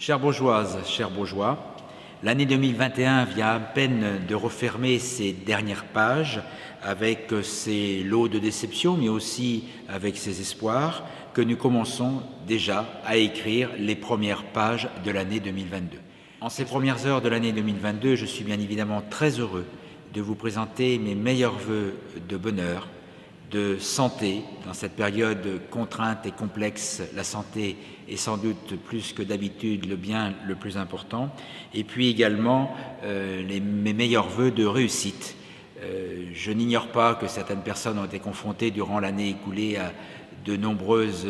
Chères bourgeoises, chers bourgeois, l'année 2021 vient à peine de refermer ses dernières pages avec ses lots de déception, mais aussi avec ses espoirs, que nous commençons déjà à écrire les premières pages de l'année 2022. En ces premières heures de l'année 2022, je suis bien évidemment très heureux de vous présenter mes meilleurs vœux de bonheur, de santé. Dans cette période contrainte et complexe, la santé est sans doute plus que d'habitude le bien le plus important. Et puis également mes meilleurs vœux de réussite. Je n'ignore pas que certaines personnes ont été confrontées durant l'année écoulée à de nombreuses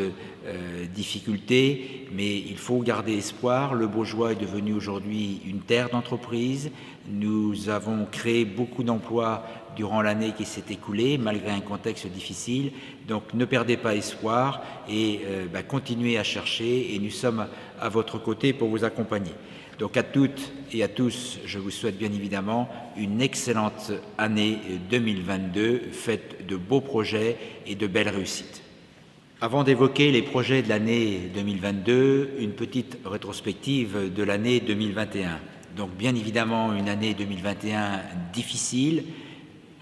difficultés, mais il faut garder espoir. Le Baugeois est devenu aujourd'hui une terre d'entreprise. Nous avons créé beaucoup d'emplois durant l'année qui s'est écoulée, malgré un contexte difficile. Donc ne perdez pas espoir et continuez à chercher, et nous sommes à votre côté pour vous accompagner. Donc à toutes et à tous, je vous souhaite bien évidemment une excellente année 2022, faite de beaux projets et de belles réussites. Avant d'évoquer les projets de l'année 2022, une petite rétrospective de l'année 2021. Donc bien évidemment une année 2021 difficile.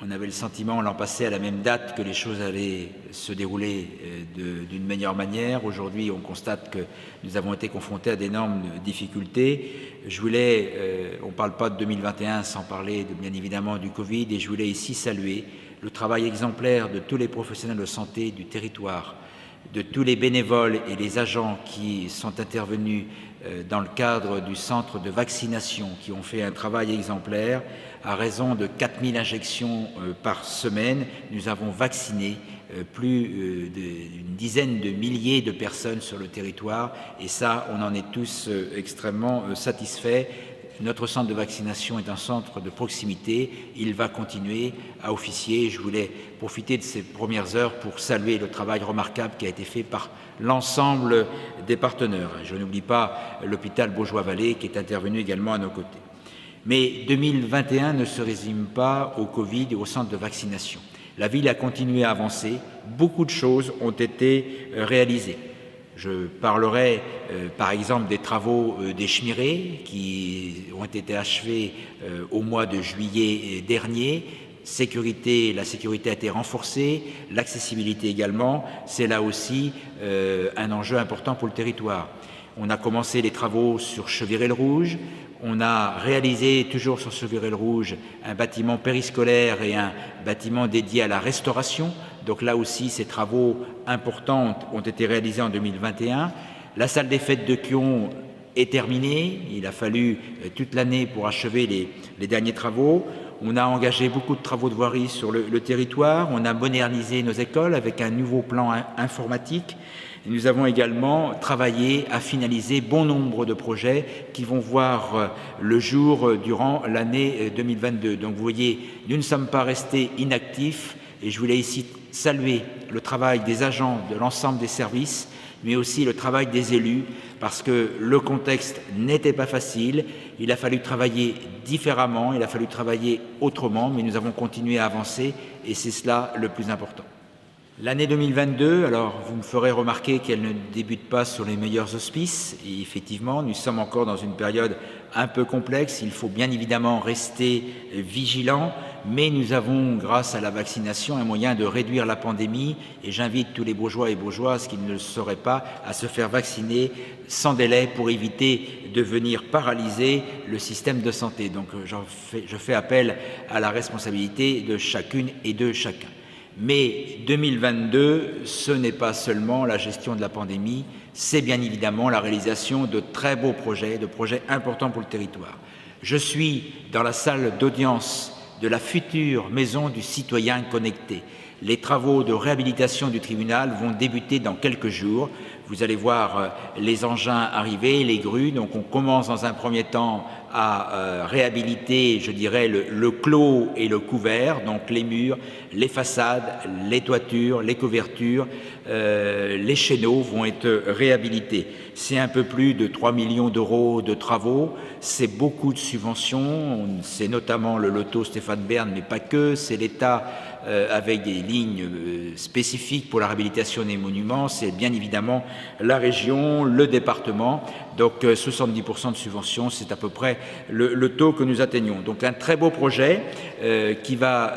On avait le sentiment l'an passé à la même date que les choses allaient se dérouler d'une meilleure manière. Aujourd'hui, on constate que nous avons été confrontés à d'énormes difficultés. On ne parle pas de 2021 sans parler bien évidemment du Covid, et je voulais ici saluer le travail exemplaire de tous les professionnels de santé du territoire, de tous les bénévoles et les agents qui sont intervenus dans le cadre du centre de vaccination, qui ont fait un travail exemplaire. À raison de 4000 injections par semaine, nous avons vacciné plus d'une dizaine de milliers de personnes sur le territoire, et ça, on en est tous extrêmement satisfaits. Notre centre de vaccination est un centre de proximité, il va continuer à officier. Je voulais profiter de ces premières heures pour saluer le travail remarquable qui a été fait par l'ensemble des partenaires. Je n'oublie pas l'hôpital Baugeois-Vallée qui est intervenu également à nos côtés. Mais 2021 ne se résume pas au Covid et au centre de vaccination. La ville a continué à avancer, beaucoup de choses ont été réalisées. Je parlerai par exemple des travaux d'Échemiré qui ont été achevés au mois de juillet dernier. La sécurité a été renforcée, l'accessibilité également. C'est là aussi un enjeu important pour le territoire. On a commencé les travaux sur Cheviré-le-Rouge. On a réalisé, toujours sur Cheviré-le-Rouge, un bâtiment périscolaire et un bâtiment dédié à la restauration. Donc là aussi, ces travaux importants ont été réalisés en 2021. La salle des fêtes de Quion est terminée. Il a fallu toute l'année pour achever les derniers travaux. On a engagé beaucoup de travaux de voirie sur le territoire. On a modernisé nos écoles avec un nouveau plan informatique. Et nous avons également travaillé à finaliser bon nombre de projets qui vont voir le jour durant l'année 2022. Donc vous voyez, nous ne sommes pas restés inactifs, et je voulais ici saluer le travail des agents de l'ensemble des services, mais aussi le travail des élus, parce que le contexte n'était pas facile. Il a fallu travailler différemment, il a fallu travailler autrement, mais nous avons continué à avancer, et c'est cela le plus important. L'année 2022, alors vous me ferez remarquer qu'elle ne débute pas sur les meilleurs auspices, et effectivement nous sommes encore dans une période un peu complexe. Il faut bien évidemment rester vigilant, mais nous avons, grâce à la vaccination, un moyen de réduire la pandémie, et j'invite tous les Baugeois et Baugeoises qui ne le sauraient pas à se faire vacciner sans délai pour éviter de venir paralyser le système de santé. Donc je fais appel à la responsabilité de chacune et de chacun. Mais 2022, ce n'est pas seulement la gestion de la pandémie, c'est bien évidemment la réalisation de très beaux projets, de projets importants pour le territoire. Je suis dans la salle d'audience de la future maison du citoyen connecté. Les travaux de réhabilitation du tribunal vont débuter dans quelques jours. Vous allez voir les engins arriver, les grues. Donc on commence dans un premier temps à réhabiliter, je dirais, le clos et le couvert, donc les murs, les façades, les toitures, les couvertures, les chéneaux vont être réhabilités. C'est un peu plus de 3 millions d'euros de travaux, c'est beaucoup de subventions, c'est notamment le loto Stéphane Bern, mais pas que, c'est l'État avec des lignes spécifiques pour la réhabilitation des monuments, c'est bien évidemment la région, le département. Donc 70% de subventions, c'est à peu près le taux que nous atteignons. Donc un très beau projet qui va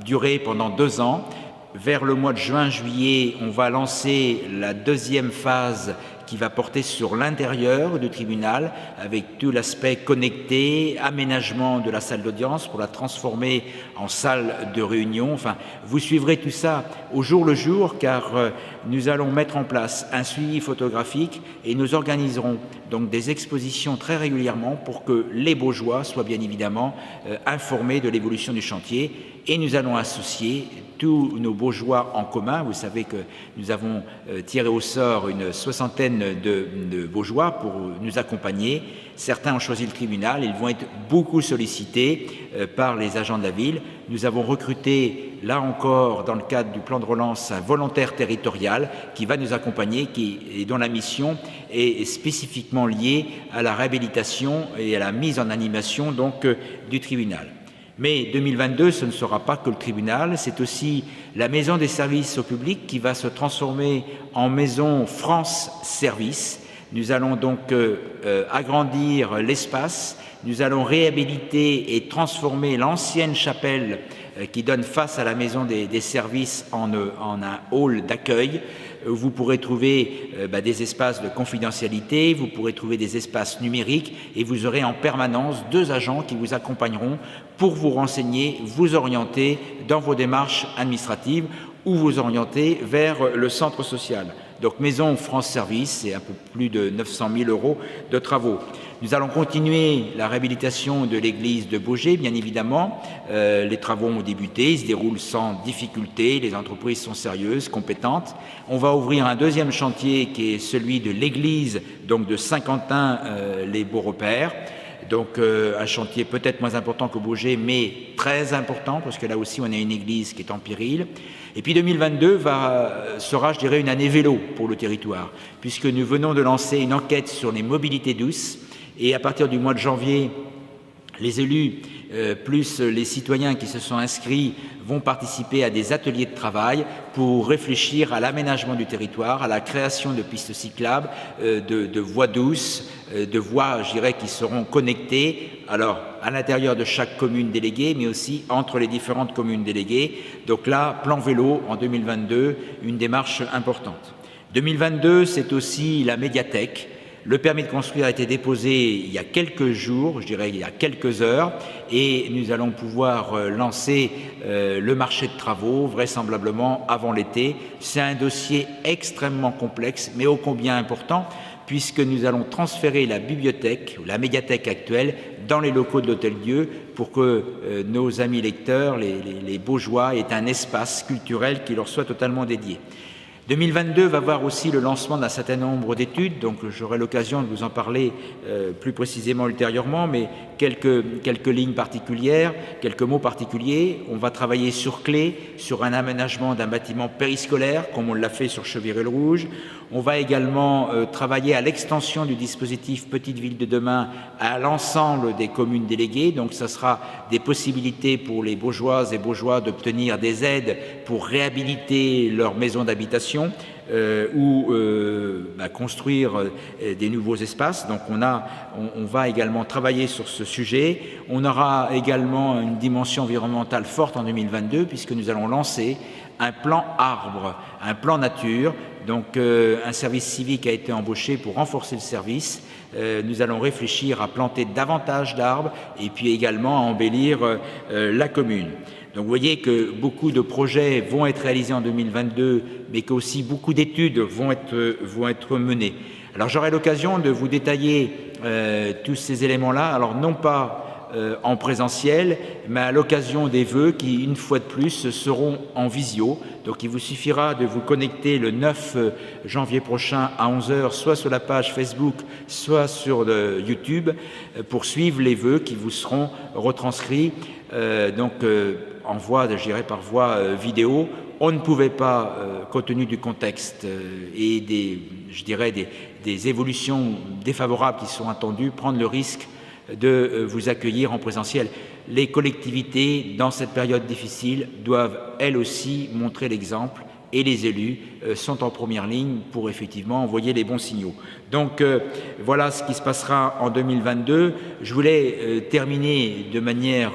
durer pendant 2 ans. Vers le mois de juin-juillet, on va lancer la deuxième phase qui va porter sur l'intérieur du tribunal, avec tout l'aspect connecté, aménagement de la salle d'audience pour la transformer en salle de réunion. Enfin, vous suivrez tout ça au jour le jour, car nous allons mettre en place un suivi photographique et nous organiserons donc des expositions très régulièrement pour que les Baugeois soient bien évidemment informés de l'évolution du chantier. Et nous allons associer tous nos Baugeois en commun. Vous savez que nous avons tiré au sort une soixantaine de Baugeois pour nous accompagner. Certains ont choisi le tribunal, ils vont être beaucoup sollicités par les agents de la ville. Nous avons recruté, là encore, dans le cadre du plan de relance, un volontaire territorial qui va nous accompagner et dont la mission est spécifiquement liée à la réhabilitation et à la mise en animation donc, du tribunal. Mais 2022, ce ne sera pas que le tribunal, c'est aussi la maison des services au public qui va se transformer en maison France Service. Nous allons donc agrandir l'espace, nous allons réhabiliter et transformer l'ancienne chapelle qui donne face à la maison des services en un hall d'accueil. Vous pourrez trouver des espaces de confidentialité, vous pourrez trouver des espaces numériques et vous aurez en permanence 2 agents qui vous accompagneront pour vous renseigner, vous orienter dans vos démarches administratives ou vous orienter vers le centre social. Donc Maison France Service, c'est un peu plus de 900 000 € de travaux. Nous allons continuer la réhabilitation de l'église de Baugé, bien évidemment. Les travaux ont débuté, ils se déroulent sans difficulté, les entreprises sont sérieuses, compétentes. On va ouvrir un deuxième chantier qui est celui de l'église donc de Saint-Quentin-les-Beaux-Repères. Donc un chantier peut-être moins important que Baugé, mais très important, parce que là aussi on a une église qui est en péril. Et puis 2022 sera, je dirais, une année vélo pour le territoire, puisque nous venons de lancer une enquête sur les mobilités douces, et à partir du mois de janvier, les élus plus les citoyens qui se sont inscrits vont participer à des ateliers de travail pour réfléchir à l'aménagement du territoire, à la création de pistes cyclables, de voies douces, de voies, je dirais, qui seront connectées, alors à l'intérieur de chaque commune déléguée, mais aussi entre les différentes communes déléguées. Donc là, plan vélo en 2022, une démarche importante. 2022, c'est aussi la médiathèque. Le permis de construire a été déposé il y a quelques jours, je dirais il y a quelques heures, et nous allons pouvoir lancer le marché de travaux, vraisemblablement avant l'été. C'est un dossier extrêmement complexe, mais ô combien important, puisque nous allons transférer la bibliothèque, ou la médiathèque actuelle, dans les locaux de l'Hôtel-Dieu, pour que nos amis lecteurs, les Baugeois, aient un espace culturel qui leur soit totalement dédié. 2022 va voir aussi le lancement d'un certain nombre d'études, donc j'aurai l'occasion de vous en parler plus précisément ultérieurement, mais quelques lignes particulières, quelques mots particuliers. On va travailler sur Clé, sur un aménagement d'un bâtiment périscolaire, comme on l'a fait sur Cheviré-le-Rouge. On va également travailler à l'extension du dispositif Petite Ville de demain à l'ensemble des communes déléguées. Donc, ça sera des possibilités pour les Baugeoises et Baugeois d'obtenir des aides pour réhabiliter leur maison d'habitation ou construire des nouveaux espaces. Donc, on va également travailler sur ce sujet. On aura également une dimension environnementale forte en 2022 puisque nous allons lancer un plan arbre, un plan nature. Donc un service civique a été embauché pour renforcer le service. Nous allons réfléchir à planter davantage d'arbres et puis également à embellir la commune. Donc vous voyez que beaucoup de projets vont être réalisés en 2022, mais qu'aussi beaucoup d'études vont être menées. Alors j'aurai l'occasion de vous détailler tous ces éléments-là, alors non pas en présentiel, mais à l'occasion des vœux qui, une fois de plus, seront en visio. Donc il vous suffira de vous connecter le 9 janvier prochain à 11h, soit sur la page Facebook, soit sur YouTube, pour suivre les vœux qui vous seront retranscrits en voie, je dirais par voie vidéo. On ne pouvait pas, compte tenu du contexte et des évolutions défavorables qui sont attendues, prendre le risque de vous accueillir en présentiel. Les collectivités, dans cette période difficile, doivent elles aussi montrer l'exemple et les élus sont en première ligne pour effectivement envoyer les bons signaux. Donc voilà ce qui se passera en 2022. Je voulais terminer de manière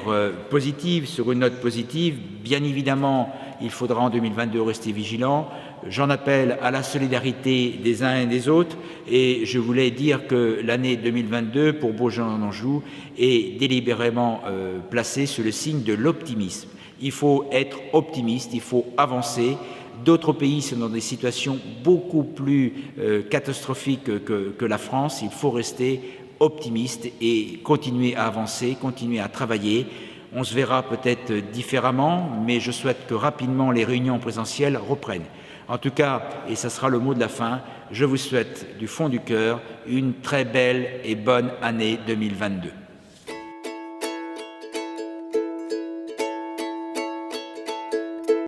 positive, sur une note positive. Bien évidemment, il faudra en 2022 rester vigilant. J'en appelle à la solidarité des uns et des autres et je voulais dire que l'année 2022 pour Beaugency-en-Anjou est délibérément placée sous le signe de l'optimisme. Il faut être optimiste, il faut avancer. D'autres pays sont dans des situations beaucoup plus catastrophiques que la France. Il faut rester optimiste et continuer à avancer, continuer à travailler. On se verra peut-être différemment, mais je souhaite que rapidement les réunions présentielles reprennent. En tout cas, et ça sera le mot de la fin, je vous souhaite du fond du cœur une très belle et bonne année 2022.